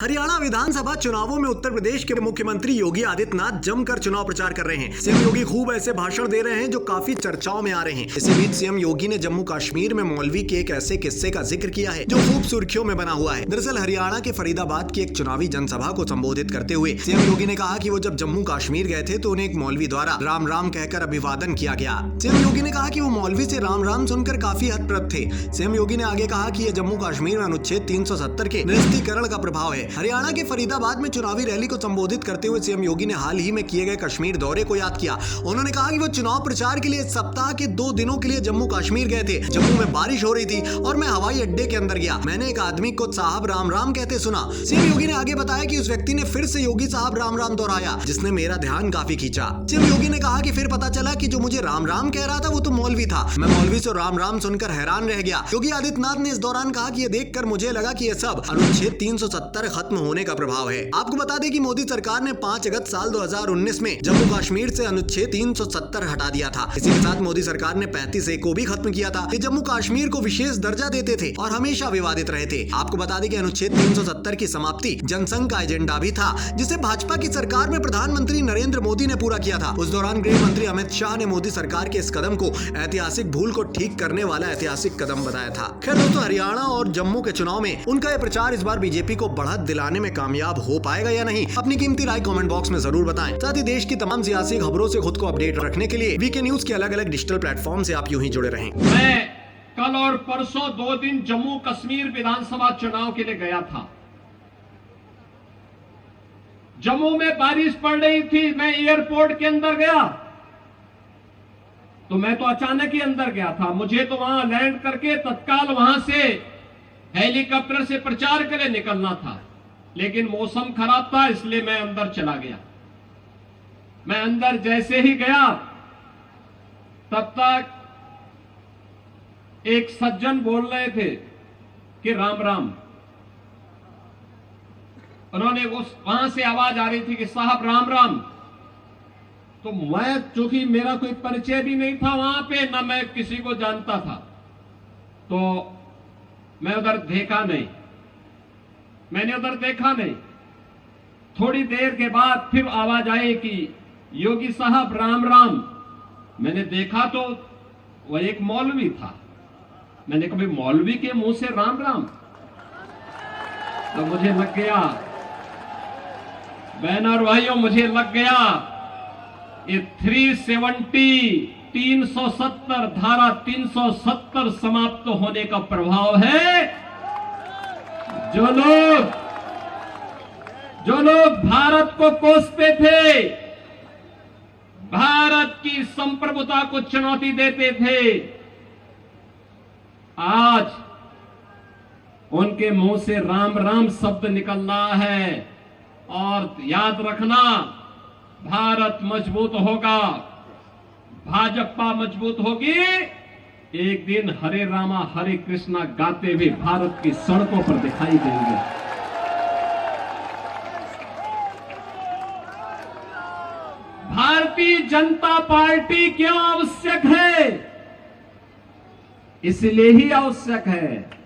हरियाणा विधानसभा चुनावों में उत्तर प्रदेश के मुख्यमंत्री योगी आदित्यनाथ जमकर चुनाव प्रचार कर रहे हैं। सीएम योगी खूब ऐसे भाषण दे रहे हैं जो काफी चर्चाओं में आ रहे हैं। इसी बीच सीएम योगी ने जम्मू कश्मीर में मौलवी के एक ऐसे किस्से का जिक्र किया है जो खूब सुर्खियों में बना हुआ है। दरअसल हरियाणा के फरीदाबाद की एक चुनावी जनसभा को संबोधित करते हुए सीएम योगी ने कहा कि वो जब जम्मू कश्मीर गए थे तो उन्हें एक मौलवी द्वारा राम राम कहकर अभिवादन किया गया। सीएम योगी ने कहा कि वो मौलवी से राम राम सुनकर काफी हतप्रभ थे। सीएम योगी ने आगे कहा कि यह जम्मू कश्मीर में अनुच्छेद 370 के निरस्तीकरण का प्रभाव है। हरियाणा के फरीदाबाद में चुनावी रैली को संबोधित करते हुए सीएम योगी ने हाल ही में किए गए कश्मीर दौरे को याद किया। उन्होंने कहा कि वो चुनाव प्रचार के लिए सप्ताह के 2 दिनों के लिए जम्मू कश्मीर गए थे। जम्मू में बारिश हो रही थी और मैं हवाई अड्डे के अंदर गया। मैंने एक आदमी को साहब राम राम कहते सुना। सीएम योगी ने आगे बताया कि उस व्यक्ति ने फिर से योगी साहब राम राम दोहराया, जिसने मेरा ध्यान काफी खींचा। सीएम योगी ने कहा कि फिर पता चला कि जो मुझे राम राम कह रहा था वो तो मौलवी था। मैं मौलवी से राम राम सुनकर हैरान रह गया। योगी आदित्यनाथ ने इस दौरान कहा कि यह देखकर मुझे लगा कि यह सब अनुच्छेद 370 खत्म होने का प्रभाव है। आपको बता दें कि मोदी सरकार ने 5 अगस्त साल 2019 में जम्मू कश्मीर से अनुच्छेद 370 हटा दिया था। इसी के साथ मोदी सरकार ने 35A को भी खत्म किया था। ये जम्मू कश्मीर को विशेष दर्जा देते थे और हमेशा विवादित रहे थे। आपको बता दें कि अनुच्छेद 370 की समाप्ति जनसंघ का एजेंडा भी था, जिसे भाजपा की सरकार में प्रधानमंत्री नरेंद्र मोदी ने पूरा किया था। उस दौरान गृह मंत्री अमित शाह ने मोदी सरकार के इस कदम को ऐतिहासिक भूल को ठीक करने वाला ऐतिहासिक कदम बताया था। खैर दोस्तों, हरियाणा और जम्मू के चुनाव में उनका यह प्रचार इस बार बीजेपी को बढ़त दिलाने में कामयाब हो पाएगा या नहीं, अपनी कीमती राय कमेंट बॉक्स में जरूर बताएं। साथ ही देश की तमाम सियासी खबरों से खुद को अपडेट रखने के लिए वीके न्यूज के अलग अलग डिजिटल प्लेटफॉर्म से आप यूं ही जुड़े रहें। मैं कल और परसों 2 दिन जम्मू कश्मीर विधानसभा चुनाव के लिए गया था। जम्मू में बारिश पड़ रही थी। मैं एयरपोर्ट के अंदर गया तो मैं तो अचानक ही अंदर गया था। मुझे तो वहां लैंड करके तत्काल वहां से हेलीकॉप्टर से प्रचार के लिए निकलना था, लेकिन मौसम खराब था, इसलिए मैं अंदर चला गया। मैं अंदर जैसे ही गया तब तक एक सज्जन बोल रहे थे कि राम राम। उन्होंने वहां से आवाज आ रही थी कि साहब राम राम। तो मैं, चूंकि मेरा कोई परिचय भी नहीं था वहां पे, ना मैं किसी को जानता था, तो मैं उधर देखा नहीं। मैंने उधर देखा नहीं। थोड़ी देर के बाद फिर आवाज आई कि योगी साहब राम राम। मैंने देखा तो वह एक मौलवी था। मैंने कहा मौलवी के मुंह से राम राम, तो मुझे लग गया, बहनों और भाइयों, मुझे लग गया ये 370 धारा 370 समाप्त होने का प्रभाव है। जो लोग भारत को कोसते थे, भारत की संप्रभुता को चुनौती देते थे, आज उनके मुंह से राम राम शब्द निकल रहा है। और याद रखना, भारत मजबूत होगा, भाजपा मजबूत होगी। एक दिन हरे रामा हरे कृष्णा गाते हुए भारत की सड़कों पर दिखाई देंगे। भारतीय जनता पार्टी क्यों आवश्यक है? इसलिए ही आवश्यक है